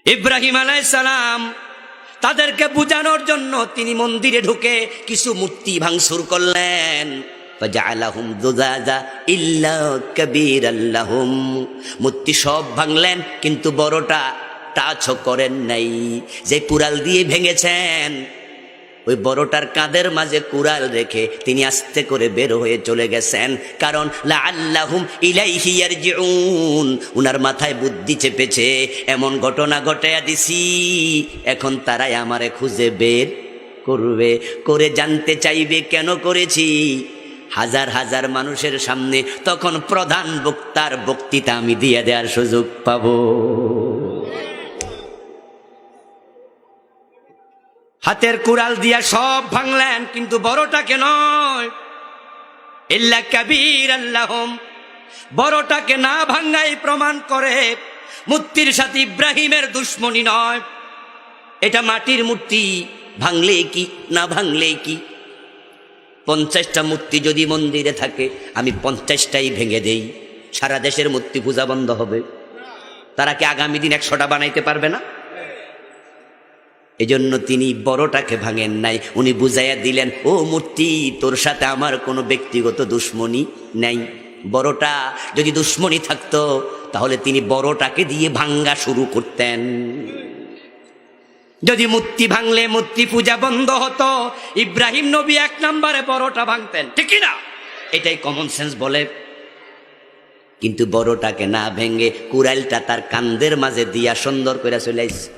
ইব্রাহিম আলাইহিস সালাম তাদেরকে বুঝানোর জন্য তিনি মন্দিরে ঢুকে কিছু মূর্তি ভাঙচুর করলেন। ফাজআলাহুম যুজাজা ইল্লা কাবীরাল লাহুম, মূর্তি সব ভাঙলেন কিন্তু বড়টা টাচও করেন নাই। যে কুড়াল দিয়ে ভেঙেছেন ওই বড়টার কাঁধের মাঝে কুড়াল রেখে তিনি আস্তে করে বের হয়ে চলে গেছেন, কারণ লাআল্লাহুম ইলাইহি ইয়ারজিউন, উনার মাথায় বুদ্ধি চেপেছে এমন ঘটনা ঘটাইয়া দিছি, এখন তারাই আমারে খুঁজে বের করবে, করে জানতে চাইবে কেন করেছি। হাজার হাজার মানুষের সামনে তখন প্রধান বক্তার বক্তৃতা আমি দিয়ে দেওয়ার সুযোগ পাবো। হাতের কুড়াল দিয়া সব ভাঙলেন কিন্তু বড়টাকে নয়। ইল্লা কাবীরাল লাহুম, বড়টাকে না ভাঙাই প্রমাণ করে মূর্তির সাথে ইব্রাহিমের দুশ্মনী নয়। এটা মাটির মূর্তি, ভাঙলে কি না ভাঙলে কি। 50টা মূর্তি যদি মন্দিরে থাকে আমি 50টাই ভেঙে দেই, সারা দেশের মূর্তি পূজা বন্ধ হবে? তারা কি আগামী দিন 100টা বানাইতে পারবে না? এজন্য তিনি বড়টাকে ভাঙেন নাই, উনি বুঝাইয়া দিলেন ও মূর্তি তোর সাথে আমার কোনো ব্যক্তিগত দুশ্মনী নাই। বড়টা যদি দুশ্মনী থাকতো তাহলে তিনি বড়টাকে দিয়ে ভাঙ্গা শুরু করতেন। যদি মূর্তি ভাঙলে মূর্তি পূজা বন্ধ হতো, ইব্রাহিম নবী 1 নম্বরে বড়টা ভাঙতেন, ঠিক না? এটাই কমন সেন্স বলে। কিন্তু বড়টাকে না ভেঙে কুড়াইলটা তার কান্দের মাঝে দিয়া সুন্দর করে চলে আসছে।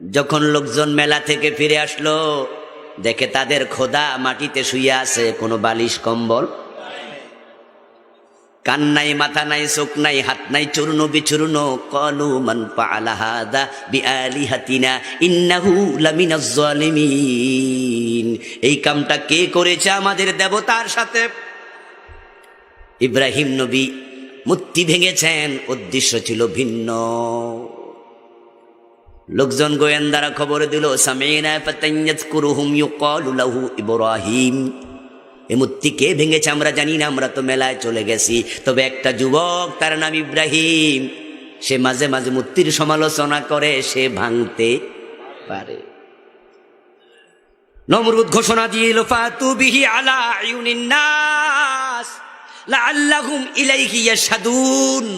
যখন লোকজন মেলা থেকে ফিরে আসলো দেখে তাদের খোদা মাটিতে শুয়ে আছে, কোনো বালিশ কম্বল, কান নাই, মাথা নাই, চোখ নাই, হাত নাই, চূর্ণ বিচূর্ণ। ক্বালু মান ফাআলা হাযা বিআলিহাতিনা ইন্নাহু লামিনাজ জালিমিন, এই কামটা কে করেছে আমাদের দেবতার সাথে? ইব্রাহিম নবী মূর্তি ভেঙেছেন, উদ্দেশ্য ছিল ভিন্ন। লোকজন গোয়েন্দারা খবর দিল সামিনা ফাতান ইয়াযকুরুহুম ইউকালু লাহু ইব্রাহিম, এই মূর্তি কে ভেঙেছে আমরা জানি না, আমরা তো মেলায় চলে গেছি। তবে একটা যুবক তার নাম ইব্রাহিম, সে মাঝে মাঝে মূর্তির সমালোচনা করে, সে ভাঙতে পারে। নমরুদ ঘোষণা দিল ফাতু বিহি আলা আয়ুনিন নাস লাআল্লাহুম ইলাইহি ইয়াশহাদুন।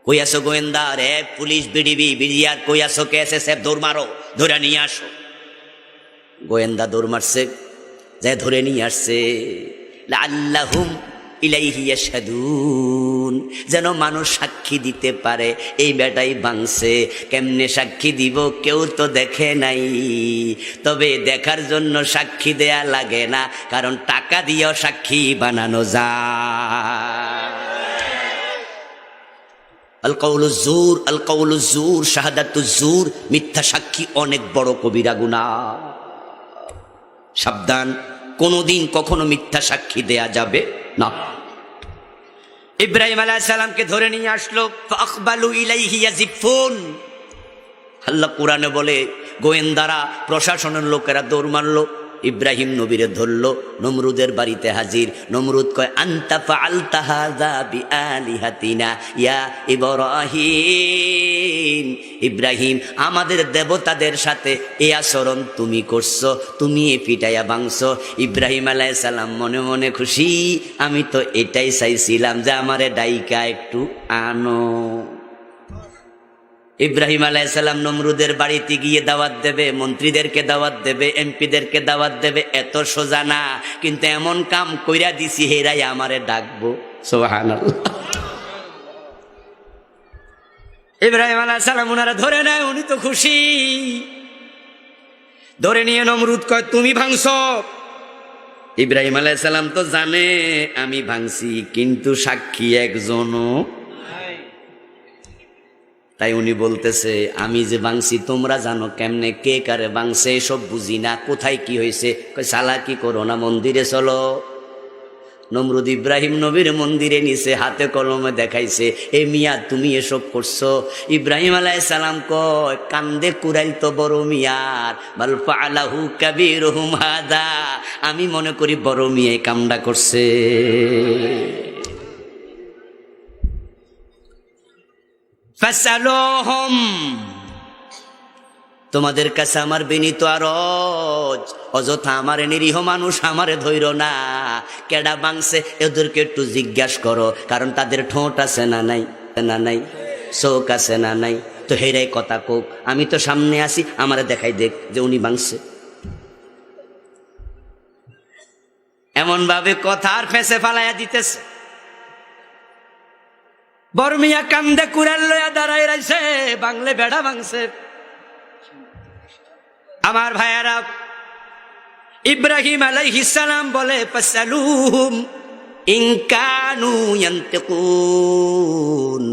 কই আসো গোয়েন্দা রে, পুলিশ, বিডিবি, বিডিআর, কই আসো, কে এসে দৌড় মারো, ধরে নিয়ে আসো। গোয়েন্দা দৌড় মারছে, যাই ধরে নিয়ে আসছে। লাআল্লাহুম ইলাইহি ইয়াশহাদুন, যেন মানুষ সাক্ষী দিতে পারে এই বেটাই ভাঙছে। কেমনে সাক্ষী দিব, কেউ তো দেখে নাই। তবে দেখার জন্য সাক্ষী দেয়া লাগে না, কারণ টাকা দিয়েও সাক্ষী বানানো যায়। আল কাউলুজ জুর, আল কাউলুজ জুর, শাহাদাতুজ জুর, মিথ্যা সাক্ষী অনেক বড় কবিরা গুনাহ। সাবধান, কোনোদিন কখনো মিথ্যা সাক্ষী দেয়া যাবে না। ইব্রাহিম আলাইহিস সালামকে ধরে নিয়ে আসলো, ফাআকবালু ইলাইহি ইয়াজিফুন। আল্লাহ কোরআনে বলে গোয়েন্দারা, প্রশাসনের লোকেরা দৌড় মারলো, ইব্রাহিম নবীরে ধরলো, নমরুদের বাড়িতে হাজির। নমরুদ কয় আনতা ফাআলতা হাযা বিআলিহাতিনা ইয়া ইব্রাহিম, ইব্রাহিম আমাদের দেবতাদের সাথে এই আচরণ তুমি করছো, তুমি পিটাইয়া ভাঙছো। ইব্রাহিম আলাইহিস সালাম মনে মনে খুশি, আমি তো এটাই চাইছিলাম যে আমারে ডাইকা একটু আনো। ইব্রাহিম আলাইহিস সালাম নমরুদের বাড়িতে গিয়ে দাওয়াত দেবে, মন্ত্রীদেরকে দাওয়াত দেবে, এমপিদেরকে দাওয়াত দেবে, এত সোজা না। কিন্তু এমন কাম কইরা দিছি হেরাই আমারে ডাকবো। সুবহানাল্লাহ। ইব্রাহিম আলাইহিস সালাম উনারা ধরে নেয়, উনি তো খুশি। ধরে নিয়ে নমরুদ কয় তুমি ভাঙছো। ইব্রাহিম আলাইহিস সালাম তো জানে আমি ভাঙছি, কিন্তু সাক্ষী একজনও। তাই উনি বলতেছে আমি যে ভাঙছি তোমরা জানো কেমনে, কে কারে ভাঙছে এসব বুঝি না, কোথায় কি হয়েছে। চালাকি করো না, মন্দিরে চলো। নমরুদ ইব্রাহিম নবীর মন্দিরে নিছে, হাতে কলমে দেখাইছে, এ মিয়া তুমি এসব করছো। ইব্রাহিম আলাইহিস সালাম কয় কান্দে কুরাইল তো বড় মিয়ার, বাল ফাআলাহু কাবীরুহুম হাদা, আমি মনে করি বড় মিয়া কামডা করছে। ফাসআলুহুম, তোমাদের কাছে আমার বিনীত আরজ, অযথা আমারে নিরীহ মানুষ আমারে ধৈর না, কেডা বাংছে এদেরকে একটু জিজ্ঞাসা করো, কারণ তাদের ঠোঁট আছে না নাই, না নাই, চোখ আছে না নাই, তো হেরাই কথা কোক, আমি তো সামনে আসি, আমারে দেখাই দেখ যে উনি বাংছে। এমন ভাবে কথা আর ফেঁসে ফালাইয়া দিতেছে। বর্মিয়া কান্দে কুড়াল লইয়া দাঁড়াই রাইছে, বাংলে বেড়া বাংছে। আমার ভাইয়ারা, ইব্রাহিম আলাইহিস সালাম বলে ফাসআলুহুম ইন কানু ইয়ানতিকুন,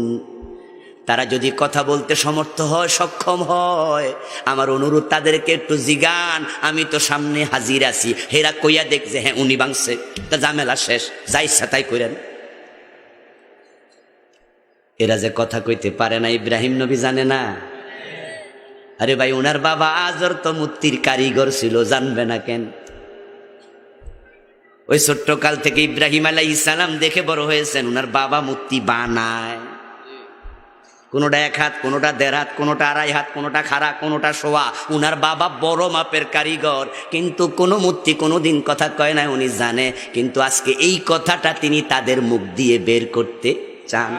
তারা যদি কথা বলতে সমর্থ হয়, সক্ষম হয়, আমার অনুরোধ তাদেরকে একটু জিগান, আমি তো সামনে হাজির আছি, হেরা কইয়া দেখছে হ্যাঁ উনি বাংছে, তা ঝামেলা শেষ, যা ইচ্ছা তাই কইরেন। এরা যে কথা কইতে পারে না, ইব্রাহিম নবী জানে না? আরে ভাই, উনার বাবা আজর তো মূর্তির কারিগর ছিল, জানবে না কেন? ওই ছোট্ট কাল থেকে ইব্রাহিম আলাইহিস সালাম দেখে বড় হয়েছেন, উনার বাবা মূর্তি বানায়, কোনোটা 1 হাত, কোনোটা 1.5 হাত, কোনোটা 2.5 হাত, কোনোটা খাড়া, কোনোটা শোয়া। উনার বাবা বড় মাপের কারিগর, কিন্তু কোনো মূর্তি কোনোদিন কথা কয় না, উনি জানে। কিন্তু আজকে এই কথাটা তিনি তাদের মুখ দিয়ে বের করতে চান।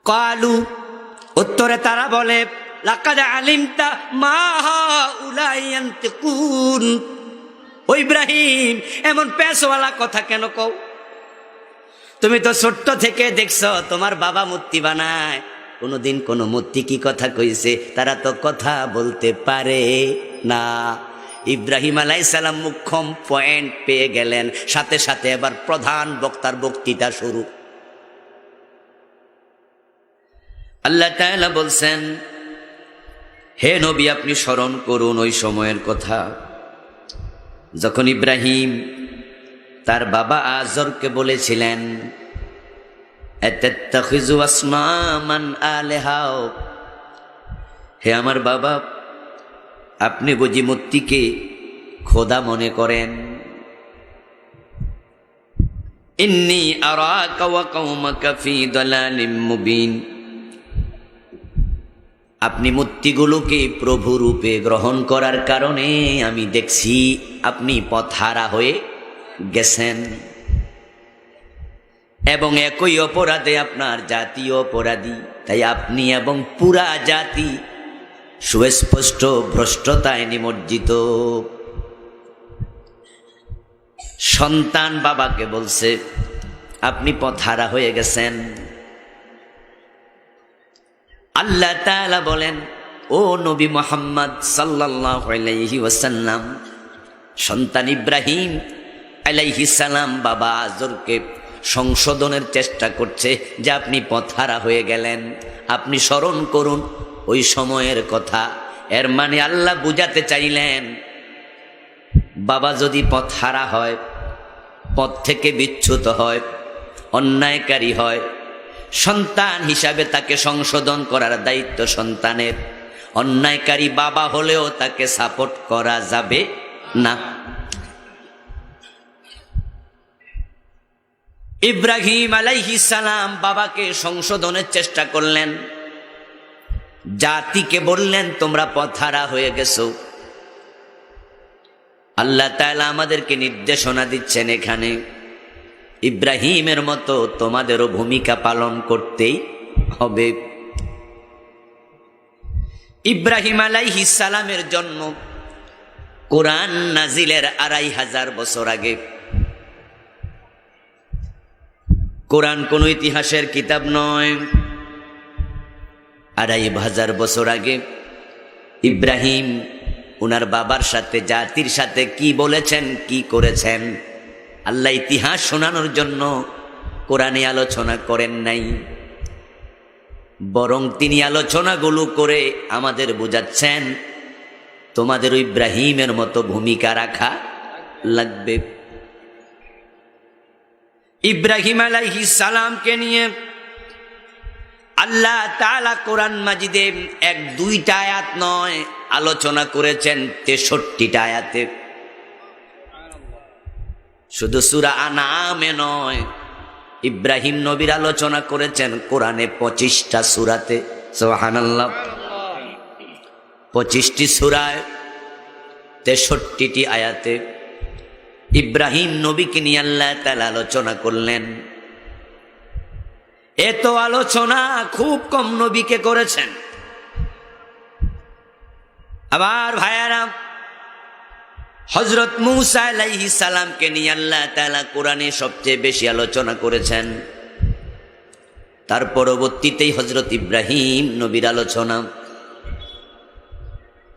কালু, উত্তরে তারা বলে লাকাদ আলিমতা মা হাউলাই ইয়ানতিকুন, ও ইব্রাহিম এমন পেশওয়ালা কথা কেন কও? তুমি তো ছোট্ট থেকে দেখছো তোমার বাবা মূর্তি বানায়, কোনোদিন কোনো মূর্তি কি কথা কইছে? তারা তো কথা বলতে পারে না। ইব্রাহিম আলাইহিস সালাম মুখ্যম পয়েন্ট পেয়ে গেলেন, সাথে সাথে এবার প্রধান বক্তার বক্তৃতা শুরু। আল্লাহ তাআলা বলছেন, হে নবী আপনি স্মরণ করুন ওই সময়ের কথা, যখন ইব্রাহিম তার বাবা আজরকে বলেছিলেন আতাত্তাখিযু আসনামান আলিহা, হে আমার বাবা আপনি বুঝি মূর্তিকে খোদা মনে করেন? ইন্নী আরাকা ওয়া কওমাকা ফি দালালিম মুবিন, আপনি মূর্তিগুলোকে প্রভু রূপে গ্রহণ করার কারণে আমি দেখছি আপনি পথহারা হয়ে গেছেন, এবং একই অপরাধে আপনার জাতীয় অপরাধী, তাই আপনি এবং পুরা জাতি সুস্পষ্ট ভ্রষ্টতায় নিমজ্জিত। সন্তান বাবাকে বলছে আপনি পথহারা হয়ে গেছেন। আল্লাহ তাআলা বলেন, ও নবী মুহাম্মদ সাল্লাল্লাহু আলাইহি ওয়াসাল্লাম, সন্তান ইব্রাহিম আলাইহিস সালাম বাবা আজরকে সংশোধনের চেষ্টা করছে যে আপনি পথহারা হয়ে গেলেন, আপনি স্মরণ করুন ওই সময়ের কথা। এর মানে আল্লাহ বুঝাতে চাইলেন, বাবা যদি পথহারা হয়, পথ থেকে বিচ্যুত হয়, অন্যায়কারী হয়, সন্তান হিসাবে তাকে সংশোধন করার দায়িত্ব সন্তানের। অন্যায়কারী বাবা হলেও তাকে সাপোর্ট করা যাবে না। ইব্রাহিম আলাইহিস সালাম বাবাকে সংশোধনের চেষ্টা করলেন, জাতিকে বললেন তোমরা পথহারা হয়ে গেছো। আল্লাহ তাআলা আমাদেরকে নির্দেশনা দিচ্ছেন এখানে, ইব্রাহিমের মতো তোমাদেরও ভূমিকা পালন করতেই হবে। ইব্রাহিম আলাইহিস সালামের জন্ম কোরআন নাজিলের 2500 বছর আগে। কোরআন কোন ইতিহাসের কিতাব নয়। 2500 বছর আগে ইব্রাহিম উনার বাবার সাথে, জাতির সাথে কি বলেছেন, কি করেছেন, আল্লাহ ইতিহাস শোনানোর জন্য কোরআনে আলোচনা করেন নাই, বরং তিনি আলোচনাগুলো করে আমাদের বোঝাচ্ছেন তোমাদের ইব্রাহিমের মতো ভূমিকা রাখা লাগবে। ইব্রাহিম আলাইহিস সালামকে নিয়ে আল্লাহ তাআলা কোরআন মাজিদে 1-2টা আয়াত নয়, আলোচনা করেছেন 63টা আয়াতে। শুধু সূরা আনআমে নয়, ইব্রাহিম নবীর আলোচনা করেছেন কোরআনে 25টা সূরাতে। সুবহানাল্লাহ। 25টি সূরায় 63টি আয়াতে ইব্রাহিম নবীকে নিয়ে আল্লাহ তাআলা আলোচনা করলেন। এত আলোচনা খুব কম নবীকে করেছেন। আবার ভাইয়ারা, হযরত মূসা আলাইহিস সালামকে নিয়ে আল্লাহ তাআলা কোরআনে সবচেয়ে বেশি আলোচনা করেছেন। তার পরবর্তীতেই হযরত ইব্রাহিম নবীর আলোচনা।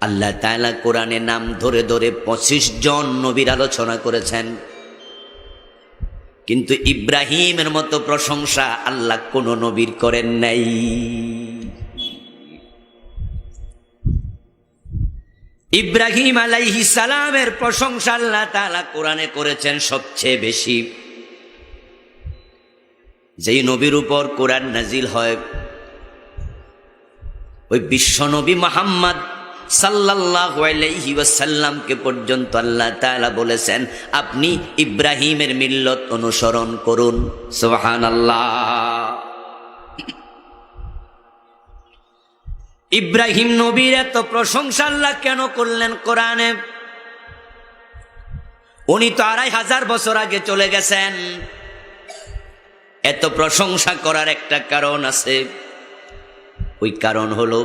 আল্লাহ তাআলা কোরআনে নাম ধরে ধরে 25 জন নবীর আলোচনা করেছেন, কিন্তু ইব্রাহিমের মতো প্রশংসা আল্লাহ কোন নবীর করেন নাই। ইব্রাহিম আলাইহিস সালামের প্রশংসা আল্লাহ তাআলা কোরআনে করেছেন সবচেয়ে বেশি। যেই নবীর উপর কোরআন নাজিল হয় ওই বিশ্ব নবী মুহাম্মদ সাল্লাল্লাহু আলাইহি ওয়াসাল্লামকে পর্যন্ত আল্লাহ তাআলা বলেছেন আপনি ইব্রাহিমের মিল্লত অনুসরণ করুন। সুবহানাল্লাহ। ইব্রাহিম নবীর এত প্রশংসা আল্লাহ কেন করলেন কোরআনে? উনি তো 2500 বছর আগে চলে গেছেন। এত প্রশংসা করার একটা কারণ আছে। ওই কারণ হলো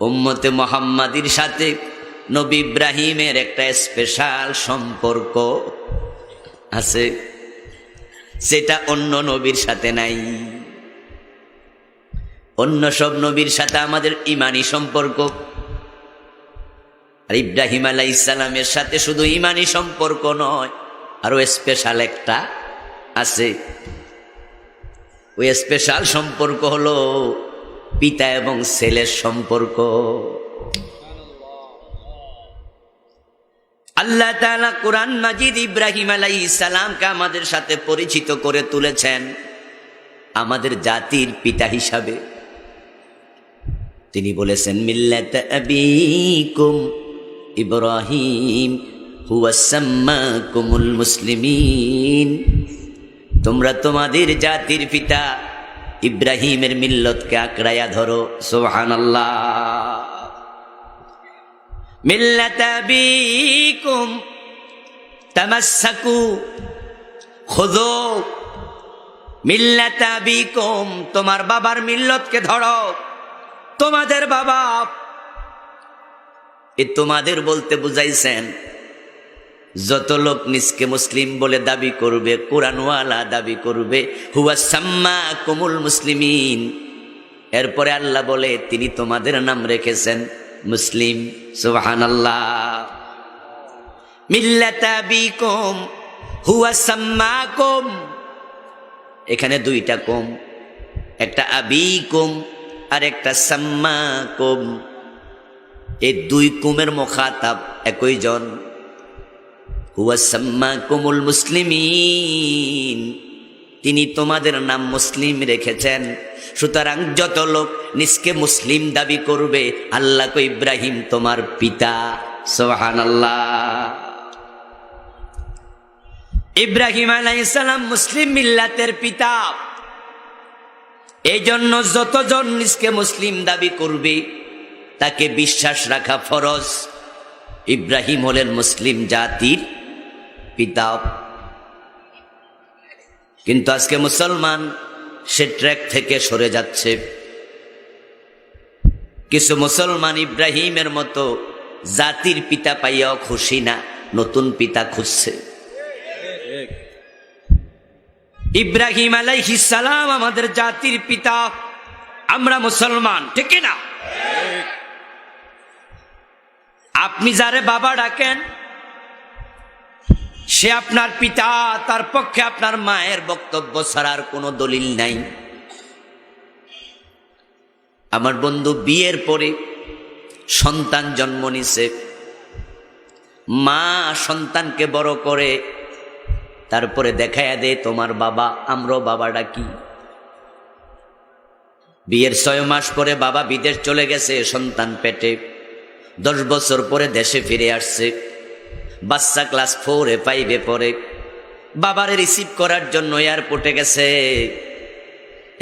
উম্মতে মুহাম্মাদির সাথে নবী ইব্রাহিমের একটা স্পেশাল সম্পর্ক আছে, সেটা অন্য নবীর সাথে নাই। অন্য সব নবীর সাথে আমাদের ঈমানি সম্পর্ক, আর ইব্রাহিম আলাইহিস সালামের সাথে শুধু ঈমানি সম্পর্ক নয়, আরো স্পেশাল একটা আছে। ওই স্পেশাল সম্পর্ক হলো পিতা এবং ছেলের সম্পর্ক। আল্লাহ তাআলা কোরআন মাজিদ ইব্রাহিম আলাইহিস সালামকে আমাদের সাথে পরিচিত করে তুলেছেন আমাদের জাতির পিতা হিসাবে। তিনি বলেছেন মিল্লাত আবিকুম ইব্রাহিম হুয়া সাম্মাকুমুল মুসলিমিন। তোমরা তোমাদের জাতির পিতা ইব্রাহিমের মিল্লতকে আঁকড়াইয়া ধরো। সুবহানাল্লাহ। মিল্লাত আবিকুম তামাসসাকু খুযু মিল্লাত আবিকুম, তোমার বাবার মিল্লতকে ধরো। তোমাদের বাবা, এ তোমাদের বলতে বুঝাইছেন যত লোক নিজকে মুসলিম বলে দাবি করবে, কোরআনওয়ালা দাবি করবে, হুয়া সাম্মাকুমুল মুসলিমিন, এরপরে আল্লাহ বলে তিনি তোমাদের নাম রেখেছেন মুসলিম। সুবহানাল্লাহ। মিল্লাত আবিকুম হুয়া সাম্মাকুম, এখানে দুইটা কুম, একটা আবিকুম আর একটা সাম্মাকুম। এই দুই কুমের মুখাতাব একই জন। হুয়া সাম্মাকুমুল মুসলিমিন, তিনি তোমাদের নাম মুসলিম রেখেছেন। সুতরাং যত লোক নিজকে মুসলিম দাবি করবে, আল্লাহ কো ইব্রাহিম তোমার পিতা। সুবহানাল্লাহ। ইব্রাহিম আলাইহিস সালাম মুসলিম মিল্লাতের পিতা। এই জন্য যতজন নিজকে মুসলিম দাবি করবে তাকে বিশ্বাস রাখা ফরজ, ইব্রাহিম হলেন মুসলিম জাতির পিতা। কিন্তু আজকে মুসলমান সে ট্র্যাক থেকে সরে যাচ্ছে। কিছু মুসলমান ইব্রাহিমের মতো জাতির পিতা পাইয়াও খুশি না, নতুন পিতা খুঁজছে। ইব্রাহিম আলাইহিস সালাম আমাদের জাতির পিতা, আমরা মুসলমান, ঠিক না? আপনি যারে বাবা ডাকেন সে আপনার পিতা, তার পক্ষে আপনার মায়ের বক্তব্য ছাড়ার কোনো দলিল নাই। আমার বন্ধু বিয়ের পরে সন্তান জন্ম নিছে, মা সন্তানকে বড় করে তারপরে দেখাইয়া দে তোমার বাবা, আমরাও বাবা ডাকি। বিয়ের 6 মাস পরে বাবা বিদেশ চলে গেছে সন্তান পেটে, 10 বছর পরে দেশে ফিরে আসছে। বাচ্চা ক্লাস 4-এ 5-এ পড়ে, বাবারে রিসিভ করার জন্য এয়ারপোর্টে গেছে।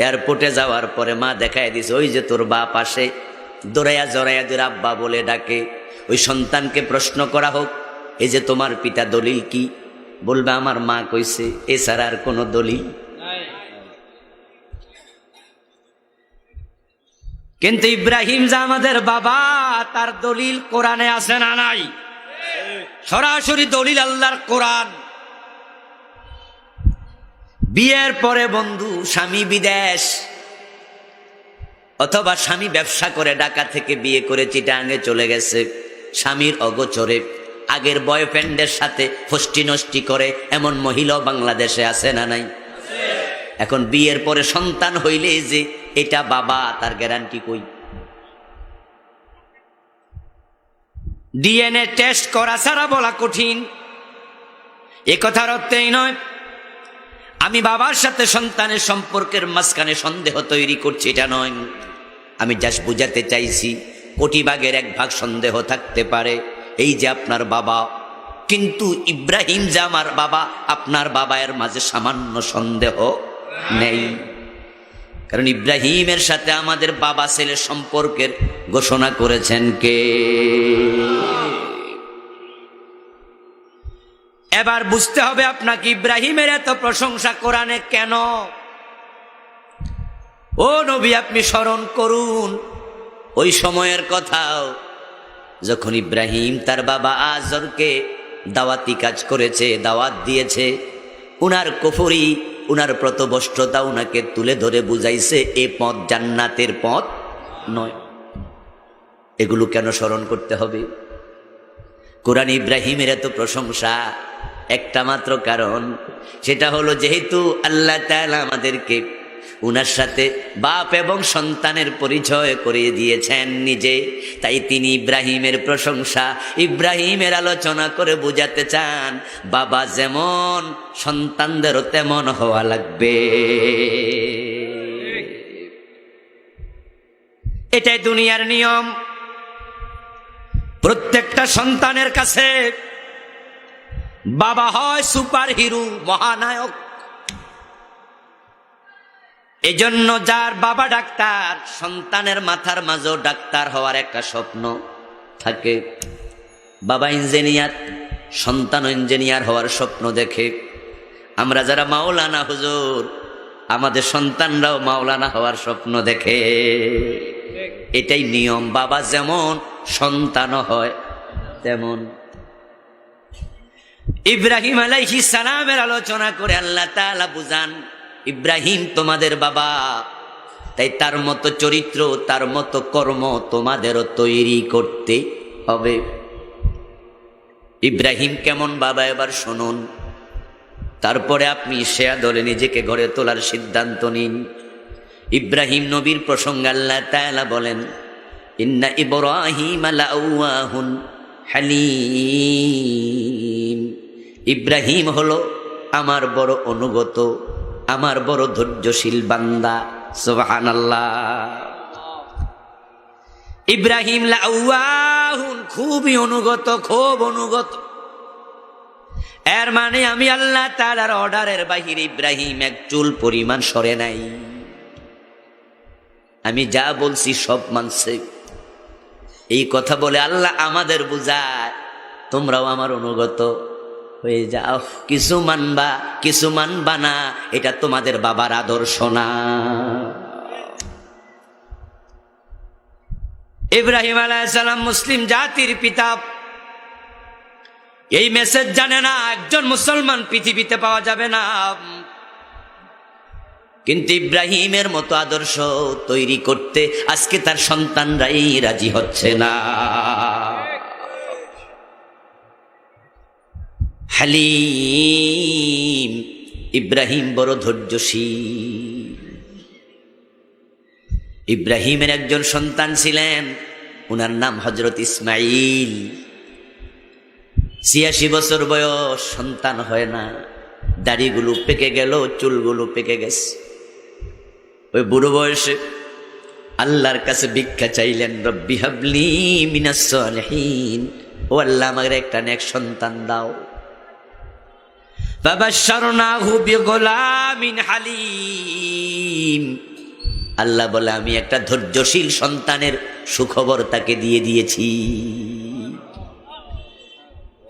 এয়ারপোর্টে যাওয়ার পরে মা দেখায় দিছে, ওই যে তোর বাপ আসে, দৌড়াইয়া জড়াইয়া তোর আব্বা বলে ডাকে। ওই সন্তানকে প্রশ্ন করা হোক, এই যে তোমার পিতা, দলিল কি? বলবে আমার মা কইছে, এছাড়া আর কোনো দলিল। কিন্তু ইব্রাহিম যে আমাদের বাবা, তার দলিল কোরআনে আছে না নাই? সরাসরি দলিল আল্লাহর কোরআন। বিয়ের পরে বন্ধু স্বামী বিদেশ, অথবা স্বামী ব্যবসা করে ঢাকা থেকে বিয়ে করে চিটাগাঙে চলে গেছে, স্বামীর অগোচরে আগের বয়ফ্রেন্ডের সাথে ফষ্টি নষ্টি করে, এমন মহিলাও বাংলাদেশে আছে না নাই? এখন বিয়ের পরে সন্তান হইলে যে এটা বাবা, তার গ্যারান্টি কই? ডিএনএ টেস্ট করা ছাড়া বলা কঠিন। এ কথার অর্থ এই নয় আমি বাবার সাথে সন্তানের সম্পর্কের মাঝখানে সন্দেহ তৈরি করছি, এটা নয়। আমি জাস্ট বুঝাতে চাইছি, কোটি ভাগের এক ভাগ সন্দেহ থাকতে পারে। এই যে আপনার বাবা, কিন্তু ইব্রাহিম যে আমার বাবা, আপনার বাবা, এর মাঝে সামান্য সন্দেহ নেই। কারণ ইব্রাহিমের সাথে আমাদের বাবা ছেলে সম্পর্কের ঘোষণা করেছেন কে? এবার বুঝতে হবে আপনাকে, ইব্রাহিমের এত প্রশংসা কোরআনে কেন? ও নবী, আপনি স্মরণ করুন ওই সময়ের কথাও, যখন ইব্রাহিম তার বাবা আজরকে দাওয়াতি কাজ করেছে, দাওয়াত দিয়েছে। উনার কুফরি, উনার প্রতবষ্টতা উনাকে তুলে ধরে বুঝাইছে এ পথ জান্নাতের পথ নয়। এগুলো কেন স্মরণ করতে হবে? কোরআন ইব্রাহিমের এত প্রশংসা একটা মাত্র কারণ, সেটা হলো যেহেতু আল্লাহ তাআলা আমাদেরকে উনার সাথে বাপ এবং সন্তানের পরিচয় করিয়ে দিয়েছেন নিজে, তাই তিনি ইব্রাহিমের প্রশংসা, ইব্রাহিমের আলোচনা করে বুঝাতে চান, বাবা যেমন সন্তানদেরও তেমন হওয়া লাগবে। এটাই দুনিয়ার নিয়ম। প্রত্যেকটা সন্তানের কাছে বাবা হয় সুপার হিরো, মহানায়ক। এজন্য যার বাবা ডাক্তার, সন্তানের মাথার মাঝেও ডাক্তার হওয়ার একটা স্বপ্ন থাকে। বাবা ইঞ্জিনিয়ার, সন্তান ইঞ্জিনিয়ার হওয়ার স্বপ্ন দেখে। আমরা যারা মাওলানা হুজুর, আমাদের সন্তানরাও মাওলানা হওয়ার স্বপ্ন দেখে। এটাই নিয়ম, বাবা যেমন সন্তানও হয় তেমন। ইব্রাহিম আলাইহিস সালামের আলোচনা করে আল্লাহ তাআলা বুঝান, ইব্রাহিম তোমাদের বাবা, তাই তার মতো চরিত্র, তার মতো কর্ম তোমাদেরও তৈরি করতে হবে। ইব্রাহিম কেমন বাবা এবার শুনুন, তারপরে আপনি সে আদলে নিজেকে গড়ে তোলার সিদ্ধান্ত নিন। ইব্রাহিম নবীর প্রসঙ্গে আল্লাহ তাআলা বলেন, ইন্না ইব্রাহিম লাআওয়াহুন হালিম। ইব্রাহিম হলো আমার বড় অনুগত, আমার বড় ধৈর্যশীল বান্দা। সুবহানাল্লাহ। ইব্রাহিম লাআওয়াহুন, খুবই অনুগত, খুব অনুগত। এর মানে আমি আল্লাহ তাআলার অর্ডারের বাহিরে ইব্রাহিম এক চুল পরিমাণ সরে নাই। আমি যা বলছি সব মানছে। এই কথা বলে আল্লাহ আমাদের বুঝায়, তোমরাও আমার অনুগত হয়ে যাও। কিছু মানবা, কিছু মানবা না, এটা তোমাদের বাবার আদর্শ না। ইব্রাহিম আলাইহিস সালাম মুসলিম জাতির পিতা। এই মেসেজ জানে না একজন মুসলমান পৃথিবীতে পাওয়া যাবে না। কিন্তু ইব্রাহিমের মতো আদর্শ তৈরি করতে আজকে তার সন্তানরাই রাজি হচ্ছে না। হালিম, ইব্রাহিম বড় ধৈর্যশীল। ইব্রাহিমের একজন সন্তান ছিলেন, উনার নাম হযরত ইসমাঈল। ৮৬ বছর বয়স, সন্তান হয় না, দাড়িগুলো পেকে গেল, চুলগুলো পেকে গেছে। ওই বুড়ো বয়সে আল্লাহর কাছে ভিক্ষা চাইলেন, রব্বি হাবলি মিনাস সালিহিন, ও আল্লাহ আমাকে একটা নেক সন্তান দাও। ফাবাশশারনাহু বিগুলামিন হালিম। আল্লাহ বলে আমি একটা ধৈর্যশীল সন্তানের সুখবর তাকে দিয়ে দিয়েছি।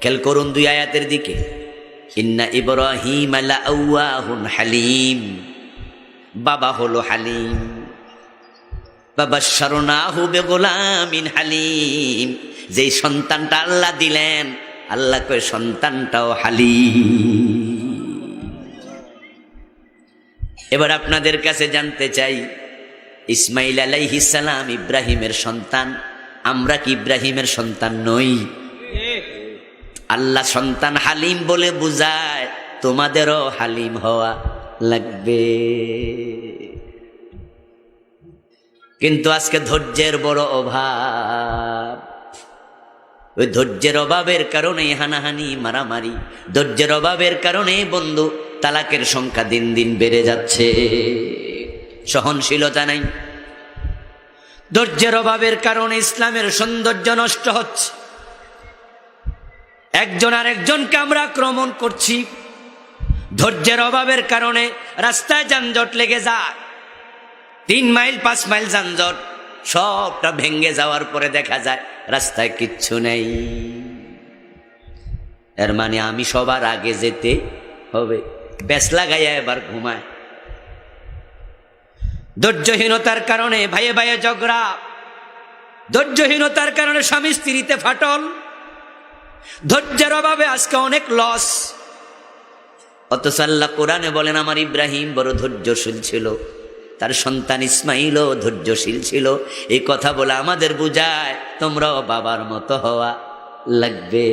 খেয়াল করুন 2 আয়াতের দিকে। ইন্না ইব্রাহিম লাআওয়াহুন হালিম, বাবা হলো হালিম। ফাবাশশারনাহু বিগুলামিন হালিম, যেই সন্তানটা আল্লাহ দিলেন, আল্লাহ কয় সন্তানটাও হালিম। এবার আপনাদের কাছে জানতে চাই, ইসমাইল আলাইহিস সালাম ইব্রাহিমের সন্তান, আমরা কি ইব্রাহিমের সন্তান নই? আল্লাহ সন্তান হালিম বলে বুঝায়, তোমাদেরও হালিম হওয়া লাগবে। কিন্তু আজকে ধৈর্যের বড় অভাব। ওই ধৈর্যের অভাবের কারণে হানাহানি, মারামারি, ধৈর্যের অভাবের কারণে বন্ধু তালাকের সংখ্যা দিন দিন বেড়ে যাচ্ছে। সহনশীলতা নাই। ধৈর্যের অভাবের কারণে ইসলামের সৌন্দর্য নষ্ট হচ্ছে। একজন আরেকজনকে আমরা আক্রমণ করছি। ধৈর্যের অভাবের কারণে রাস্তায় যানজট লেগে যায়। 3 মাইল 5 মাইল যানজট, সবটা ভেঙে যাওয়ার পরে দেখা যায় রাস্তায় কিচ্ছু নেই। এর মানে আমি সবার আগে যেতে হবে। প্যাঁচ লাগাইয়া এবার ঘুমায়। ধৈর্যহীনতার কারণে ভাইয়ে ভাইয়ে ঝগড়া, ধৈর্যহীনতার কারণে স্বামী স্ত্রীতে ফাটল, ধৈর্যের অভাবে আজকে অনেক লস। অথচ আল্লাহ কোরআনে বলেন আমার ইব্রাহিম বড় ধৈর্যশীল ছিল, তার সন্তান ইসমাইলও ধৈর্যশীল ছিল। এই কথা বলে আমাদের বুঝায় তোমরাও বাবার মতো হওয়া লাগবে।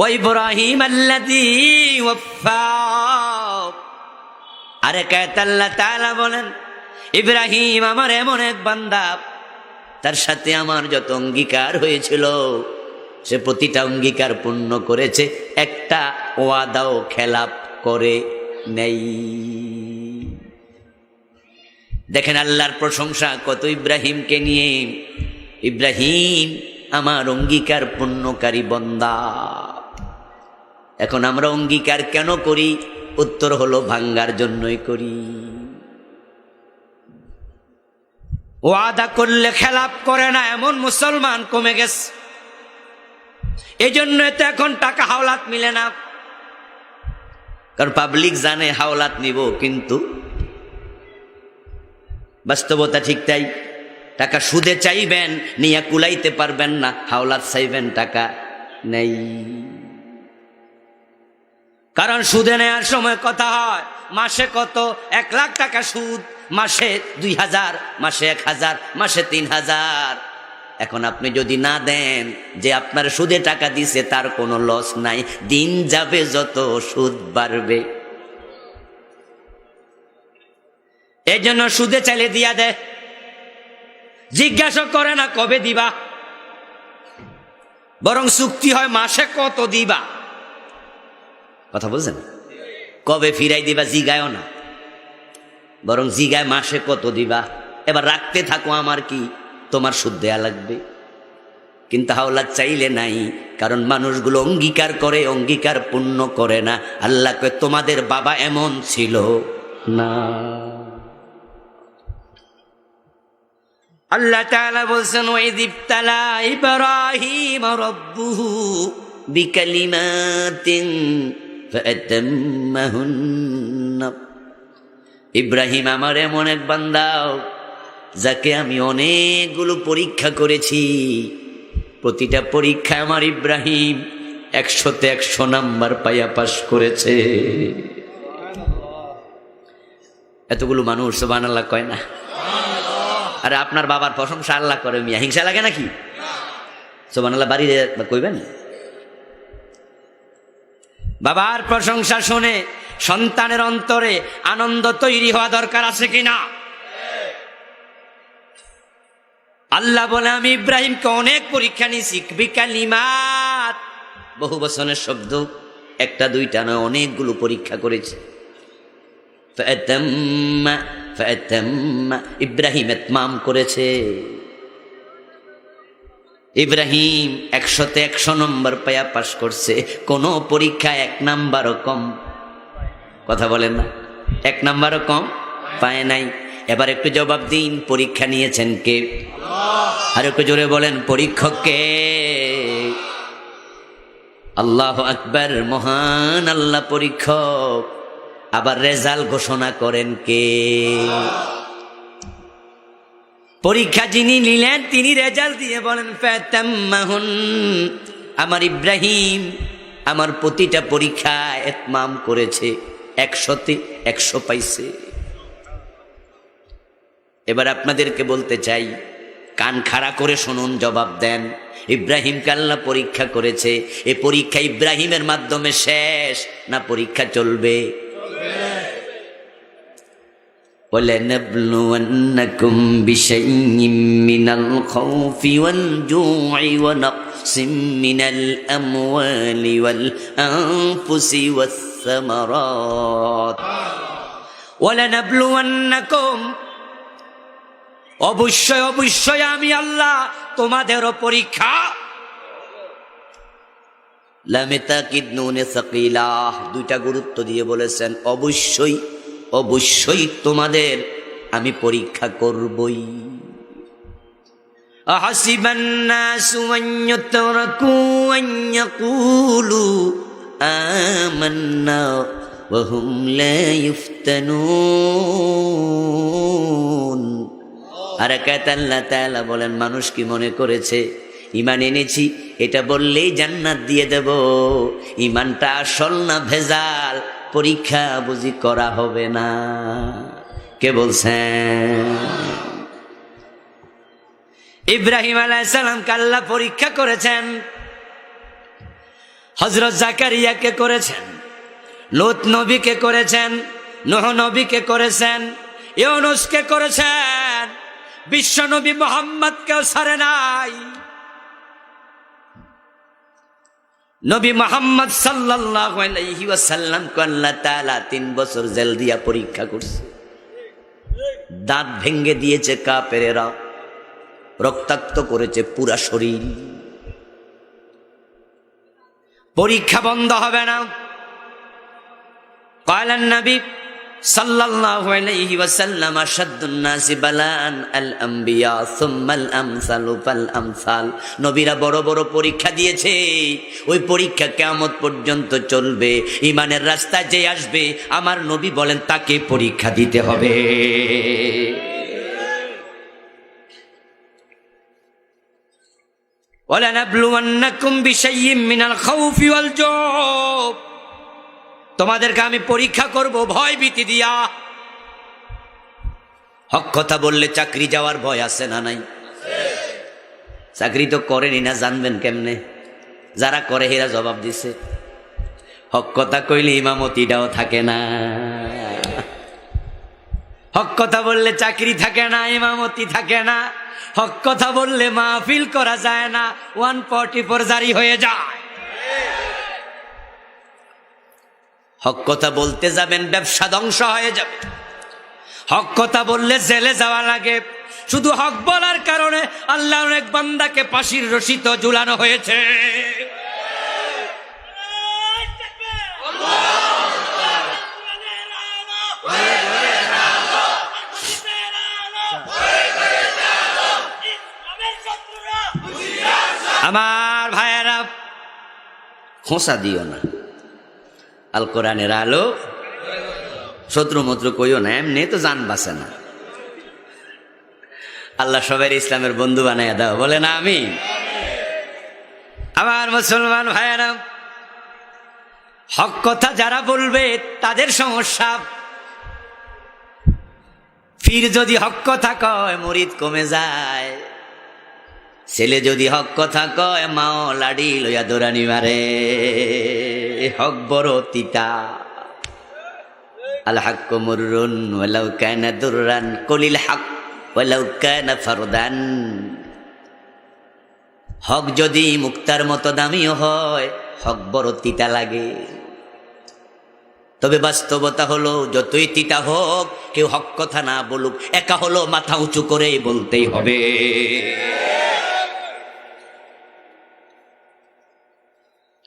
ও ইব্রাহিম আল্লাযী ওয়াফা, আরে কায়ত আল্লাহ তাআলা বলেন ইব্রাহিম আমার এমন এক বান্দা, তার সাথে আমার যত অঙ্গীকার হয়েছিল সে প্রতিটা অঙ্গীকার পূর্ণ করেছে, একটা ওয়াদাও খেলাপ করে নেই। দেখেন আল্লাহর প্রশংসা কত ইব্রাহিমকে নিয়ে। ইব্রাহিম আমার অঙ্গীকার পূর্ণকারী বান্দা। এখন আমরা অঙ্গীকার কেন করি? উত্তর হলো ভাঙ্গার জন্যই করি। ওয়াদা করলে খেলাপ করে না এমন মুসলমান কমে গেছে। এই জন্য তো এখন টাকা হাওলাত মিলে না। কারণ পাবলিক জানে হাওলাত নিব, কিন্তু বাস্তবতা ঠিক তাই। টাকা সুদে চাইবেন, নিয়ে কুলাইতে পারবেন না, হাওলাত চাইবেন, টাকা নেই। কারণ সুদে নেওয়ার সময় কথা হয় মাসে কত, 1 লাখ টাকা সুদ, মাসে 2000, মাসে 1000, মাসে 3000। এখন আপনি যদি না দেন, যে আপনার সুদে টাকা দিছে তার কোনো লস নাই, দিন যাবে যত সুদ বাড়বে। এই জন্য সুদে চাইলে দিয়া দেয়, জিজ্ঞাসা করে না কবে দিবা, বরং চুক্তি হয় মাসে কত দিবা। কথা বলছেন? কবে ফিরাই দিবা জিগায়ও না, বরং জিগায় মাসে কত দিবা। এবার রাখতে থাকো, আমার কি, তোমার সুদ দেয়া লাগবে। কিন্তু হাওলাত চাইলে নাই, কারণ মানুষগুলো অঙ্গীকার করে, অঙ্গীকার পূর্ণ করে না। আল্লাহ কয় তোমাদের বাবা এমন ছিল না। আল্লাহ তাআলা বলছেন ওয়াইয ইবতালা ইব্রাহিম রাব্বুহু বিকালিমাতিন ফাতাম্মাহুন্না। ইব্রাহিম আমার এমন এক বান্দা যাকে আমি অনেকগুলো পরীক্ষা করেছি। প্রতিটা পরীক্ষায় আমার ইব্রাহিম 100তে 100 নাম্বার পাইয়া পাস করেছে। এতগুলো মানুষ সুবহানাল্লাহ কয় না? আরে আপনার বাবার প্রশংসা আল্লাহ করে, মিয়া হিংসা লাগে নাকি? সুবহানাল্লাহ বাড়ি কইবেন। বাবার প্রশংসা শুনে সন্তানের অন্তরে আনন্দ তৈরি হওয়া দরকার আছে কিনা? আল্লাহ বলে আমি ইব্রাহিমকে অনেক পরীক্ষা নিয়েছি। বিকালিমাত বহু বচনের শব্দ, 1টা 2টা নয়, অনেকগুলো পরীক্ষা করেছে। ইব্রাহিম ইতমাম করেছে। ইব্রাহিম 100-তে 100 নম্বর পায়া পাশ করছে, কোন পরীক্ষা 1 নাম্বারও কম, কথা বলেন না, 1 নাম্বারও কম পায় নাই। এবার একটু জবাব দিন, পরীক্ষা নিয়েছেন কে? আর একটু জোরে বলেন, পরীক্ষক কে? আল্লাহু আকবার, মহান আল্লাহ পরীক্ষক। আবার রেজাল্ট ঘোষণা করেন কে? পরীক্ষা যিনি নিলেন তিনি রেজাল্ট দিয়ে বলেন ফাতাম্মাহুন, আমার ইব্রাহিম আমার প্রতিটা পরীক্ষা ইতমাম করেছে, 100-তে 100 পাইছে। এবার আপনাদেরকে বলতে চাই, কান খাড়া করে শুনুন, জবাব দেন। ইব্রাহিমকে আল্লাহ পরীক্ষা করেছে, এই পরীক্ষা ইব্রাহিমের মাধ্যমে শেষ না পরীক্ষা চলবে? وَلَنَبْلُوَنَّكُمْ بِشَيْءٍ مِّنَ الْخَوْفِ وَالْجُوعِ وَنَقْصٍ مِّنَ الْأَمْوَالِ وَالْأَنفُسِ وَالثَّمَرَاتِ وَلَنَبْلُوَنَّكُمْ, অবশ্যই অবশ্যই আমি আল্লাহ তোমাদেরও পরীক্ষা। লামে তাকিদ নুনে সাকিলা, দুইটা গুরুত্ব দিয়ে বলেছেন, অবশ্যই অবশ্যই তোমাদের আমি পরীক্ষা করবই। আহাসিবান নাসু আন ইউতরাকু আন ইয়াকুলু আমান্না ওয়া হুম লা ইফতানুন। আর একাত আল্লাহ তাআলা বলেন, মানুষ কি মনে করেছে ঈমান এনেছি এটা বললেই জান্নাত দিয়ে দেব? ঈমানটা আসল না ভেজাল, পরীক্ষা বুঝি করা হবে না? কে বলছেন? ইব্রাহিম আলাইহিস সালামকে আল্লাহ পরীক্ষা করেছেন, হযরত জাকারিয়াকে করেছেন, লূত নবীকে করেছেন, নূহ নবীকে করেছেন, ইউনূসকে করেছেন, বিশ্ব নবী মুহাম্মদকেও ছাড়ে নাই। নবী মুহাম্মদ সাল্লাল্লাহু আলাইহি ওয়াসাল্লামকে আল্লাহ তাআলা 3 বছর জেল দিয়া পরীক্ষা করছে। দাঁত ভেঙে দিয়েছে কাফেরেরা, রক্তাক্ত করেছে পুরা শরীর। পরীক্ষা বন্ধ হবে না। قال النبي صلى الله عليه وسلم أشد الناس بلاء الأنبياء ثم الأمثال فالأمثال। নবীরা বড় বড় পরীক্ষা দিয়েছে, ওই পরীক্ষা কিয়ামত পর্যন্ত চলবে। ঈমানের রাস্তায় যে আসবে, আমার নবী বলেন তাকে পরীক্ষা দিতে হবে। وَلَنَبْلُوَنَّكُمْ بِشَيْءٍ مِّنَ الْخَوْفِ وَالْجُوعِ, তোমাদেরকে আমি পরীক্ষা করব ভয় ভীতি দিয়া। হক কথা বললে চাকরি যাওয়ার ভয় আছে না নাই? চাকরি তো করেনি না, জানবেন কেমনে? যারা করে এরা জবাব দিছে। হক কথা কইলে ইমামতিটাও থাকে না। হক কথা বললে চাকরি থাকে না, ইমামতি থাকে না। হক কথা বললে মাহফিল করা যায় না, 144 জারি হয়ে যায়। হক কথা বলতে যাবেন, ব্যবসা ধ্বংস হয়ে যাবে। হক কথা বললে জেলে যাওয়া লাগে। শুধু হক বলার কারণে আল্লাহ অনেক বান্দাকে ফাঁসির রশিতে ঝুলানো হয়েছে। আমার ভাইয়েরা, খোঁচা দিও না, আল কোরআনের আলো, শত্রু মত্র কইও না, এমনি তো জান বাঁচে না। আল্লাহ সবাই ইসলামের বন্ধু বানায় দাও, বলে না আমি। আমার মুসলমান ভাইয়েরা, হক কথা যারা বলবে তাদের সমস্যা। ফির যদি হক কথা কয় মুরিদ কমে যায়, ছেলে যদি হক কথা কয় মাও লাডি লইয়া দৌড়ানি মারে। হক বড় তিতা। আল হাক্কু মুররুন ওয়ালাউ কানা দুররান কুলিল হক ওয়ালাউ কানা ফারদান। হক যদি মুক্তার মতো দামিও হয়, হক বড় তিতা লাগে। তবে বাস্তবতা হলো, যতই তিতা হোক, কেউ হক কথা না বলুক, একা হলো মাথা উঁচু করে বলতেই হবে।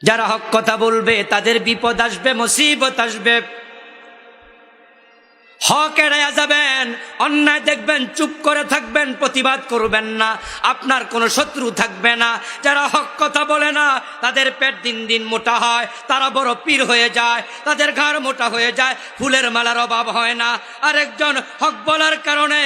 যারা হক কথা বলবে তাদের বিপদ আসবে, মুসিবত আসবে। হক এড়াইয়া যাবেন, অন্যায় দেখবেন চুপ করে থাকবেন, প্রতিবাদ করবেন না, আপনার কোনো শত্রু থাকবে না। যারা হক কথা বলে না তাদের পেট দিন দিন মোটা হয়, তারা বড় পীর হয়ে যায়, তাদের ঘাড় মোটা হয়ে যায়, ফুলের মালার অভাব হয় না। আরেকজন হক বলার কারণে